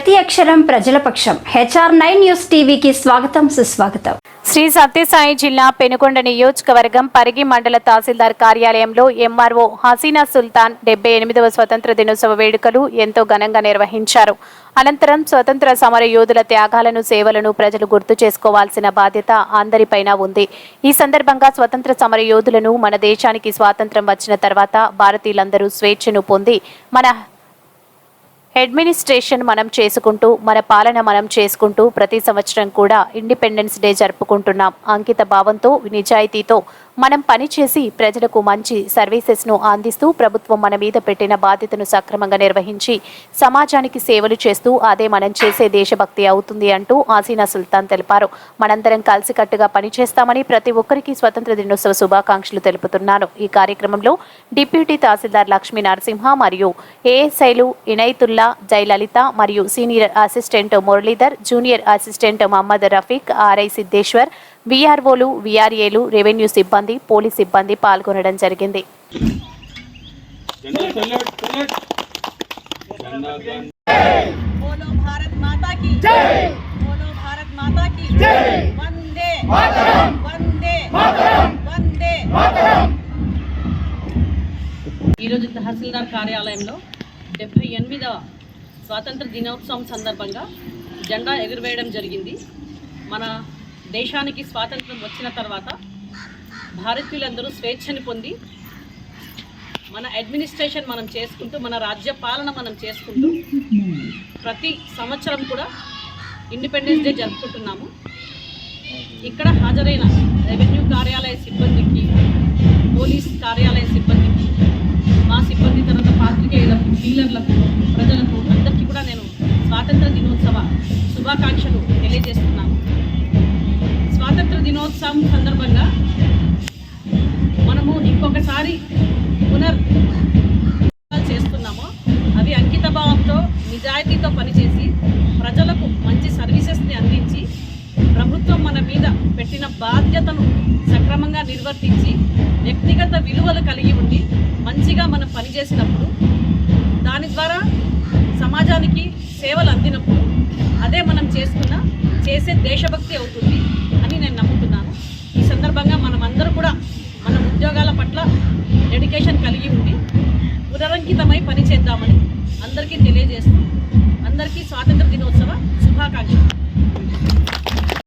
ప్రతి అక్షరం ప్రజల పక్షం. HR9 న్యూస్ టీవీకి స్వాగతం, సుస్వాగతం. శ్రీ సత్యసాయి జిల్లా పెనుకొండ నియోజకవర్గం పరిగి మండల తహసీల్దార్ కార్యాలయంలో ఎంఆర్ఓ హసీనా సుల్తాన్ 78వ స్వతంత్ర దినోత్సవ వేడుకలు ఎంతో ఘనంగా నిర్వహించారు. అనంతరం స్వతంత్ర సమర యోధుల త్యాగాలను, సేవలను ప్రజలు గుర్తు చేసుకోవాల్సిన బాధ్యత అందరిపైన ఉంది. ఈ సందర్భంగా స్వతంత్ర సమర యోధులను, మన దేశానికి స్వాతంత్ర్యం వచ్చిన తర్వాత భారతీయులందరూ స్వేచ్ఛను పొంది మన అడ్మినిస్ట్రేషన్ మనం చేసుకుంటూ, మన పాలన మనం చేసుకుంటూ ప్రతి సంవత్సరం కూడా ఇండిపెండెన్స్ డే జరుపుకుంటున్నాం. అంకిత భావంతో, నిజాయితీతో మనం పనిచేసి ప్రజలకు మంచి సర్వీసెస్ను అందిస్తూ ప్రభుత్వం మన మీద పెట్టిన బాధ్యతను సక్రమంగా నిర్వహించి సమాజానికి సేవలు చేస్తూ అదే మనం చేసే దేశభక్తి అవుతుంది అంటూ హసీనా సుల్తాన్ తెలిపారు. మనందరం కలిసికట్టుగా పనిచేస్తామని ప్రతి ఒక్కరికి స్వతంత్ర దినోత్సవ శుభాకాంక్షలు తెలుపుతున్నాను. ఈ కార్యక్రమంలో డిప్యూటీ తహసీల్దార్ లక్ష్మీ నరసింహ మరియు ఏఎస్ఐలు ఇనైతుల్లా, జయలలిత మరియు senior assistant Muralidhar, junior assistant Mohammed Rafiq, RI Siddeshwar, విఆర్ఓలు, విఆర్ఏలు, రెవెన్యూ సిబ్బంది, పోలీస్ సిబ్బంది పాల్గొనడం జరిగింది. ఈరోజు తహసీల్దార్ కార్యాలయంలో 78వ స్వాతంత్ర దినోత్సవం సందర్భంగా జెండా ఎగురవేయడం జరిగింది. మన దేశానికి స్వాతంత్రం వచ్చిన తర్వాత భారతీయులందరూ స్వేచ్ఛని పొంది మన అడ్మినిస్ట్రేషన్ మనం చేసుకుంటూ, మన రాజ్య పాలన మనం చేసుకుంటూ ప్రతి సంవత్సరం కూడా ఇండిపెండెన్స్ డే జరుపుకుంటున్నాము. ఇక్కడ హాజరైన రెవెన్యూ కార్యాలయ సిబ్బందికి, పోలీస్ కార్యాలయ సిబ్బందికి, మా సిబ్బంది తర్వాత పాత్రికేయులకు, డీలర్లకు, ప్రజలకు అందరికీ కూడా నేను స్వాతంత్ర దినోత్సవ శుభాకాంక్షలు తెలియజేస్తున్నాను. స్వాతంత్ర దినోత్సవం సందర్భంగా మనము ఇంకొకసారి చేస్తున్నాము. అవి అంకిత భావంతో, నిజాయితీతో పనిచేసి ప్రజలకు మంచి సర్వీసెస్ని అందించి ప్రభుత్వం మన మీద పెట్టిన బాధ్యతను సక్రమంగా నిర్వర్తించి వ్యక్తిగత విలువలు కలిగి ఉండి మంచిగా మనం పనిచేసినప్పుడు, దాని ద్వారా సమాజానికి సేవలు అందినప్పుడు అదే మనం చేసే దేశభక్తి అవుతుంది అని నేను నమ్ముతున్నాను. ఈ సందర్భంగా మనమందరూ కూడా మన ఉద్యోగాల పట్ల డెడికేషన్ కలిగి ఉండి పునరంకితమై పనిచేద్దామని అందరికీ తెలియజేస్తూ అందరికీ స్వాతంత్ర దినోత్సవ శుభాకాంక్షలు.